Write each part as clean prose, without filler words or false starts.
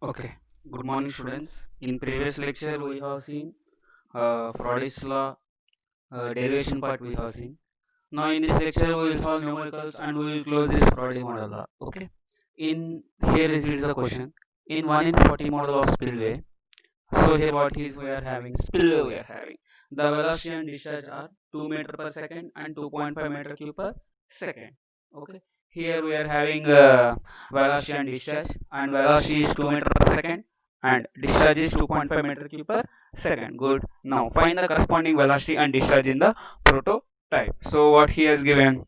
Okay, good morning students. In previous lecture we have seen Faraday's law derivation part we have seen. Now in this lecture we will solve numericals and we will close this Faraday model law. Okay. In here is a question. In 1 in 40 model of spillway. So here what is we are having spillway we are having. The velocity and discharge are 2 meter per second and 2.5 meter cube per second. Okay. Here we are having velocity and discharge, and velocity is 2 meter per second and discharge is 2.5 meter cube per second. Good. Now find the corresponding velocity and discharge in the prototype. So what he has given,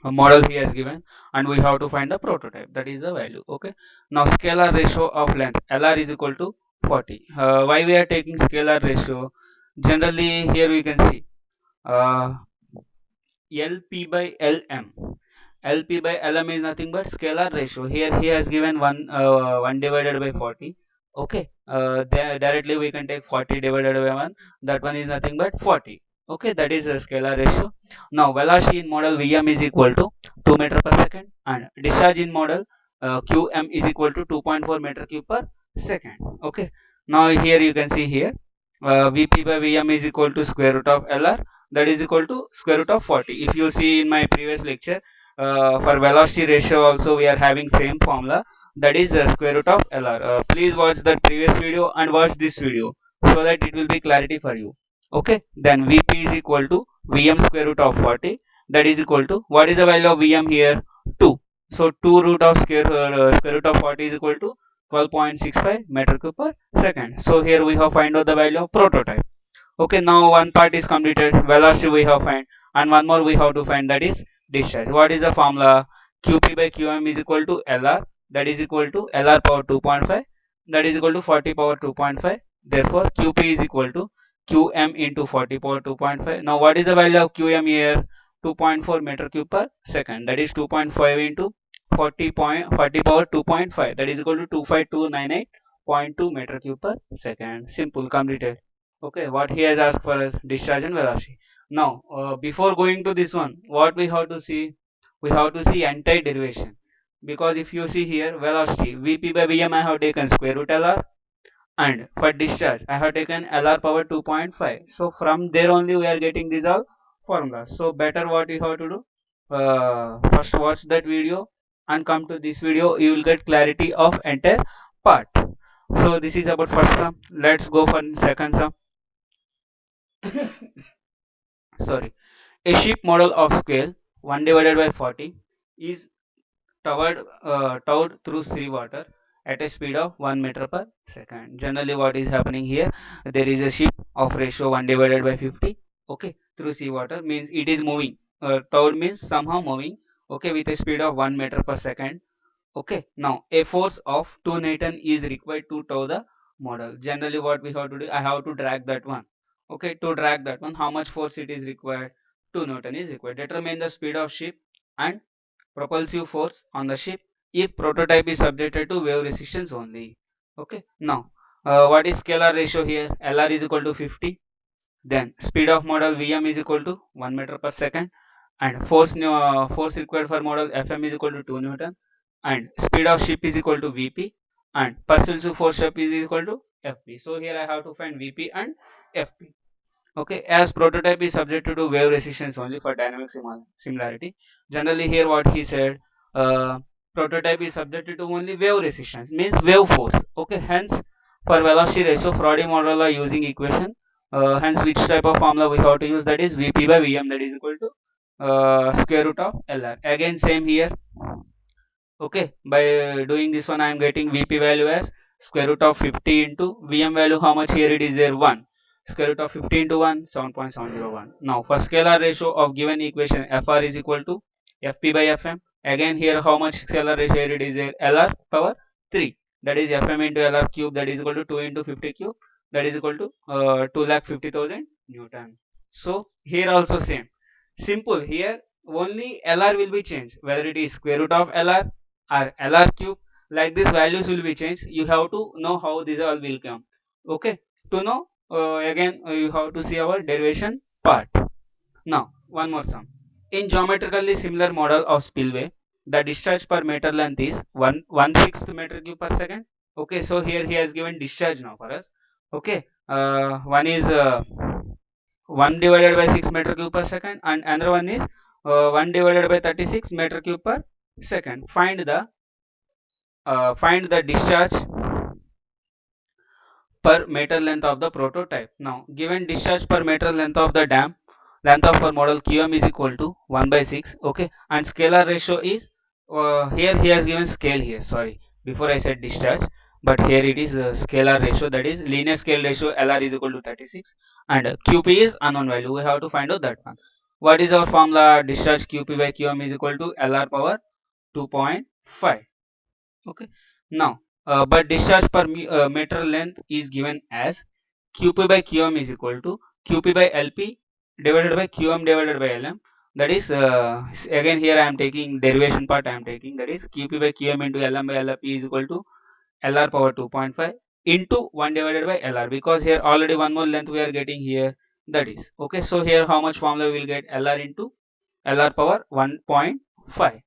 a model he has given, and we have to find the prototype, that is the value. Okay, now scalar ratio of length Lr is equal to 40. Why we are taking scalar ratio? Generally here we can see uh, LP by LM. LP by LM is nothing but scalar ratio. Here he has given 1 divided by 40. Okay, directly we can take 40 divided by 1. That one is nothing but 40. Okay, that is a scalar ratio. Now velocity in model Vm is equal to 2 meter per second, and discharge in model Qm is equal to 2.4 meter cube per second. Okay, now here you can see here Vp by Vm is equal to square root of Lr, that is equal to square root of 40. If you see in my previous lecture, for velocity ratio also we are having same formula, that is square root of Lr. Please watch that previous video and watch this video so that it will be clarity for you. Okay, then Vp is equal to Vm square root of 40, that is equal to, what is the value of Vm here? 2. So 2 root of square root of 40 is equal to 12.65 meter cube per second. So here we have find out the value of prototype. Okay, now one part is completed, velocity we have find, and one more we have to find, that is discharge. What is the formula? Qp by Qm is equal to Lr, that is equal to Lr power 2.5, that is equal to 40 power 2.5. Therefore Qp is equal to Qm into 40 power 2.5. Now what is the value of Qm here? 2.4 meter cube per second, that is 2.5 into 40 power 2.5, that is equal to 25298.2 meter cube per second. Simple, completed. Okay, what he has asked for is discharge and velocity. Now before going to this one, what we have to see, we have to see anti-derivation, because if you see here velocity Vp by Vm I have taken square root Lr, and for discharge I have taken Lr power 2.5. So from there only we are getting these all formulas. So better what you have to do, first watch that video and come to this video, you will get clarity of entire part. So this is about first sum. Let's go for second sum. Sorry, a ship model of scale 1 divided by 40 is towed through sea water at a speed of 1 meter per second. Generally what is happening here, there is a ship of ratio 1 divided by 50, okay, through sea water, means it is moving. Towed means somehow moving, okay, with a speed of 1 meter per second. Okay, now a force of 2 Newton is required to tow the model. Generally what we have to do, I have to drag that one. Okay, to drag that one, how much force it is required? 2 Newton is required. Determine the speed of ship and propulsive force on the ship if prototype is subjected to wave resistance only. Okay, now what is scalar ratio here? Lr is equal to 50. Then speed of model Vm is equal to 1 meter per second, and force required for model Fm is equal to 2 Newton, and speed of ship is equal to Vp, and propulsive force ship is equal to Fp. So here I have to find Vp and Fp. Okay, as prototype is subjected to wave resistance only for dynamic similarity. Generally here what he said, uh, prototype is subjected to only wave resistance, means wave force. Okay, hence for velocity ratio Faraday model are using equation. Hence which type of formula we have to use, that is Vp by Vm, that is equal to square root of Lr. Again same here. Okay, by doing this one I am getting Vp value as square root of 50 into Vm value, how much here it is there, 1. Square root of 50 into 1, 7.701. Now for scalar ratio of given equation, Fr is equal to Fp by Fm. Again here how much scalar ratio here it is there, Lr power 3, that is Fm into Lr cube, that is equal to 2 into 50 cube, that is equal to 2,50,000 Newton. So here also same. Simple, here only Lr will be changed, whether it is square root of Lr or Lr cube, like these values will be changed. You have to know how these all will come. Okay, to know, again you have to see our derivation part. Now one more sum. In geometrically similar model of spillway, the discharge per meter length is 1/6 meter cube per second, Okay, so here he has given discharge now for us. Okay, one is 1 divided by 6 meter cube per second, and another one is 1 divided by 36 meter cube per second. Find the discharge per meter length of the prototype. Now, given discharge per meter length of the dam, length of our model QM is equal to 1 by 6. Okay, and scalar ratio is, here he has given scale here. Sorry, before I said discharge, but here it is scalar ratio, that is linear scale ratio LR is equal to 36, and QP is unknown value. We have to find out that one. What is our formula? Discharge QP by QM is equal to LR power 2.5. Okay, now but discharge per meter length is given as QP by QM is equal to QP by LP divided by QM divided by LM. That is, again here I am taking derivation part, I am taking, that is QP by QM into LM by LP is equal to LR power 2.5 into 1 divided by LR, because here already one more length we are getting here, that is okay. So here how much formula we will get? LR into LR power 1.5.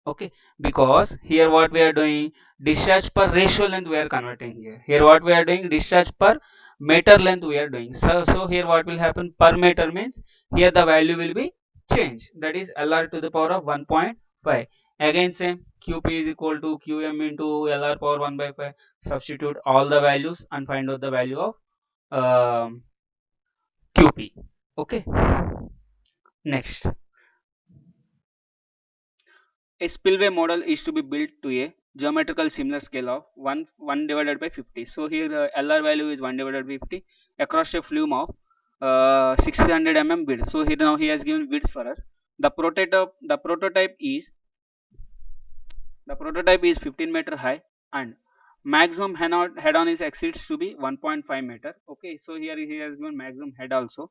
Okay, because here what we are doing, discharge per ratio length we are converting here. Here what we are doing, discharge per meter length we are doing. So here what will happen, per meter means here the value will be changed, that is LR to the power of 1.5. Again same, QP is equal to QM into LR power 1 by 5. Substitute all the values and find out the value of QP. Okay, next, a spillway model is to be built to a geometrical similar scale of 1 divided by 50. So here LR value is 1 divided by 50 across a flume of 600 width. So here now he has given width for us. The prototype is 15 meter high, and maximum head on is exceeds to be 1.5 meter. Okay, so here he has given maximum head also.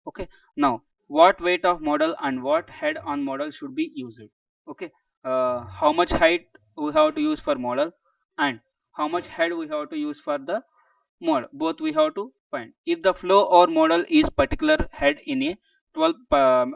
Okay, now what weight of model and what head on model should be used? Okay, how much height we have to use for model, and how much head we have to use for the model, both we have to find. If the flow or model is particular head in a 12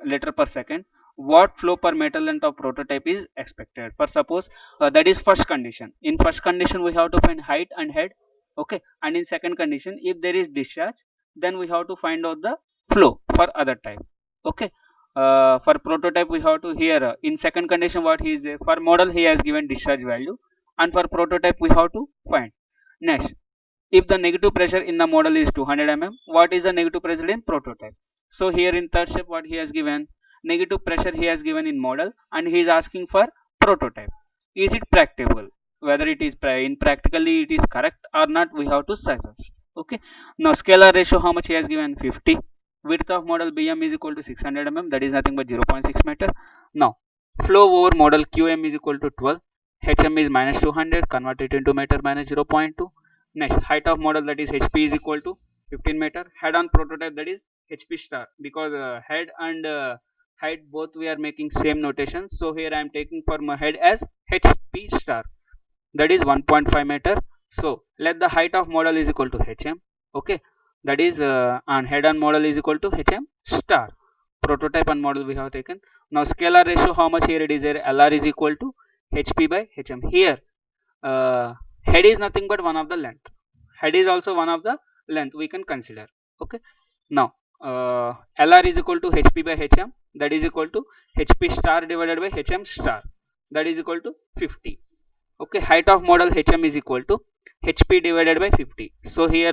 liter per second, what flow per meter length of prototype is expected? For suppose that is first condition. In first condition we have to find height and head. Okay, and in second condition, if there is discharge, then we have to find out the flow for other type. Okay, for prototype we have to, here in second condition what he is, for model he has given discharge value, and for prototype we have to find. Next, if the negative pressure in the model is 200 what is the negative pressure in prototype? So here in third step what he has given, negative pressure he has given in model, and he is asking for prototype. Is it practicable? Whether it is in practically it is correct or not, we have to suggest. Okay, now scalar ratio how much he has given? 50. Width of model BM is equal to 600 that is nothing but 0.6 meter. Now flow over model QM is equal to 12, HM is minus 200, converted into meter minus 0.2. Next, height of model, that is HP is equal to 15 meter. Head on prototype, that is HP star, because head and height both we are making same notation. So here I am taking for my head as HP star, that is 1.5 meter. So let the height of model is equal to HM. Okay, that is and head on model is equal to HM star. Prototype and model we have taken. Now scalar ratio how much here it is there? LR is equal to HP by HM. Here head is nothing but one of the length. Head is also one of the length we can consider. Okay, now LR is equal to HP by HM, that is equal to HP star divided by HM star, that is equal to 50. Okay, height of model HM is equal to HP divided by 50. So here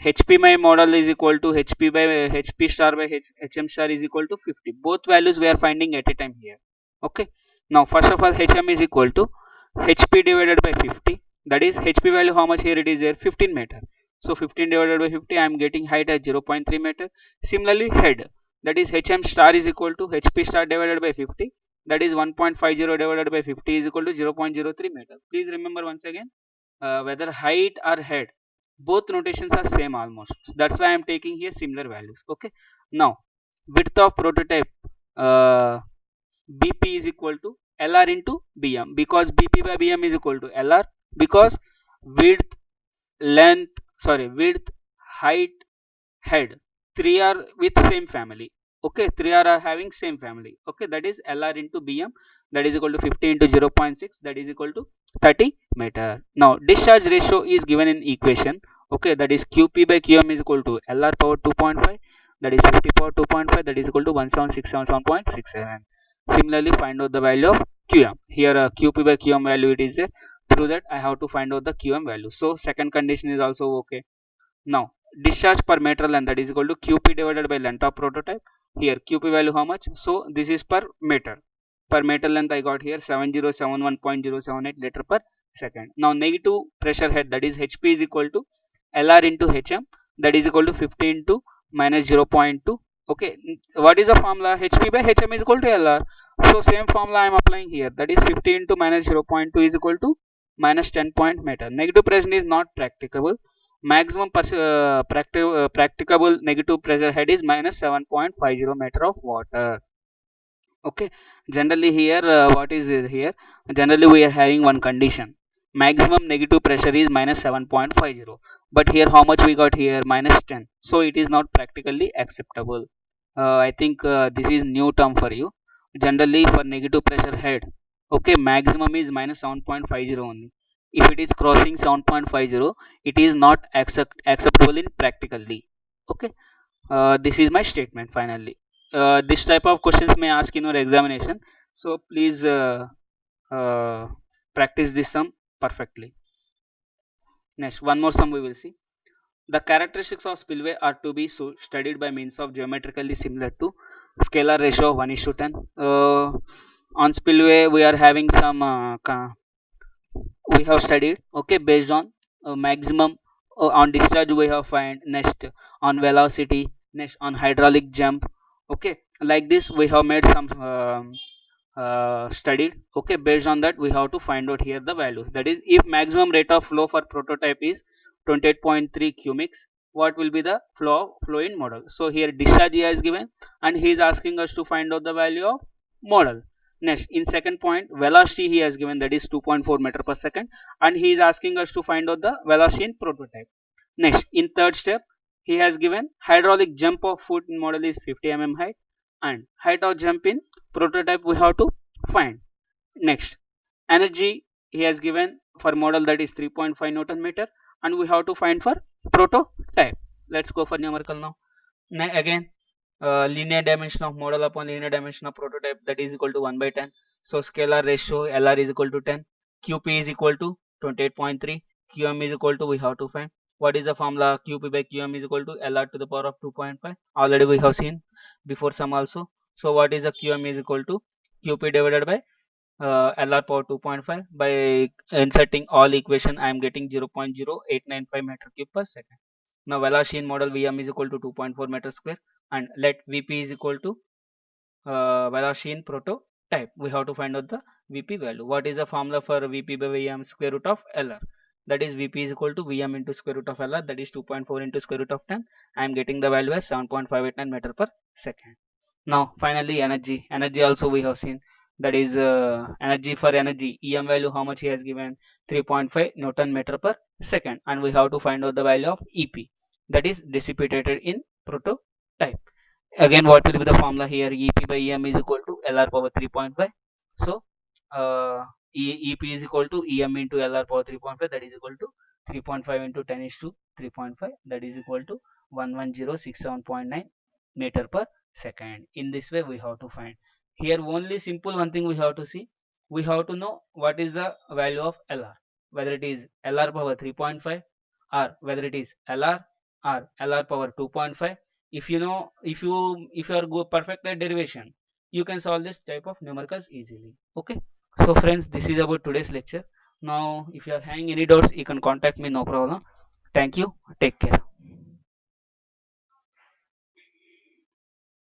HP my model is equal to HP by HP star by HM star is equal to 50. Both values we are finding at a time here. Okay, now first of all HM is equal to HP divided by 50, that is HP value how much here it is there? 15 meter. So 15 divided by 50, I am getting height as 0.3 meter. Similarly head, that is HM star is equal to HP star divided by 50, that is 1.50 divided by 50 is equal to 0.03 meter. Please remember once again, whether height or head, both notations are same almost. That's why I am taking here similar values. Okay, now width of prototype, BP is equal to LR into BM, because BP by BM is equal to LR, because width, width, height, head, three are with same family. Okay, three are having same family. Okay, that is LR into BM, that is equal to 50 into 0.6, that is equal to 30 meter. Now discharge ratio is given in equation. Okay, that is QP by QM is equal to LR power 2.5, that is 50 power 2.5, that is equal to 17677.67. Similarly, find out the value of QM. Here QP by QM value it is a, through that I have to find out the QM value. So second condition is also okay. Now discharge per meter length, that is equal to QP divided by length of prototype. Here QP value how much? So this is per meter. Per meter length I got here 7071.078 liter per second. Now negative pressure head, that is HP is equal to LR into HM, that is equal to 50 into minus 0.2. Okay, what is the formula? HP by HM is equal to LR. So same formula I am applying here, that is 50 into minus 0.2 is equal to minus 10 point meter. Negative pressure is not practicable. Maximum practicable negative pressure head is minus 7.50 meter of water. Okay, generally here what is it here? Generally we are having one condition, maximum negative pressure is minus 7.50, but here how much we got here? Minus 10. So it is not practically acceptable. I think this is new term for you. Generally for negative pressure head, okay, maximum is minus 7.50 only. If it is crossing 7.50, it is not acceptable in practically. Okay, this is my statement finally. This type of questions may ask in your examination, so please uh, practice this sum perfectly. Next, one more sum we will see. The characteristics of spillway are to be studied by means of geometrically similar to scalar ratio of 1:10. On spillway we are having some we have studied, okay, based on maximum on discharge we have find, next on velocity, next on hydraulic jump. Okay, like this we have made some studied. Okay, based on that we have to find out here the values, that is if maximum rate of flow for prototype is 28.3 cubics, what will be the flow in model. So here discharge he has given and he is asking us to find out the value of model. Next, in second point, velocity he has given, that is 2.4 meter per second, and he is asking us to find out the velocity in prototype. Next, in third step, he has given hydraulic jump of foot in model is 50 height, and height of jump in prototype we have to find. Next, energy he has given for model, that is 3.5 Newton meter, and we have to find for prototype. Let's go for numerical now. Again, linear dimension of model upon linear dimension of prototype, that is equal to 1 by 10. So scalar ratio LR is equal to 10, QP is equal to 28.3, QM is equal to, we have to find what is the formula. QP by QM is equal to LR to the power of 2.5. Already we have seen before some also. So what is the QM is equal to QP divided by LR power 2.5. By inserting all equation I am getting 0.0895 meter cube per second. Now velocity in model Vm is equal to 2.4 meter square, and let Vp is equal to velocity in prototype. We have to find out the Vp value. What is the formula for Vp by Vm? Square root of Lr. That is Vp is equal to Vm into square root of Lr, that is 2.4 into square root of 10. I am getting the value as 7.589 meter per second. Now finally energy also we have seen, that is energy for energy EM value how much he has given, 3.5 Newton meter per second, and we have to find out the value of EP, that is dissipated in prototype. Again, what will be the formula here? EP by EM is equal to LR power 3.5. So EP is equal to EM into LR power 3.5, that is equal to 3.5 into 10 is to 3.5, that is equal to 11067.9 meter per second. In this way we have to find. Here only simple one thing we have to see. We have to know what is the value of LR, whether it is LR power 3.5 or whether it is LR or LR power 2.5. If you know, if you are go perfect at derivation, you can solve this type of numericals easily. Okay, so friends, this is about today's lecture. Now if you are having any doubts, you can contact me, no problem. Thank you, take care.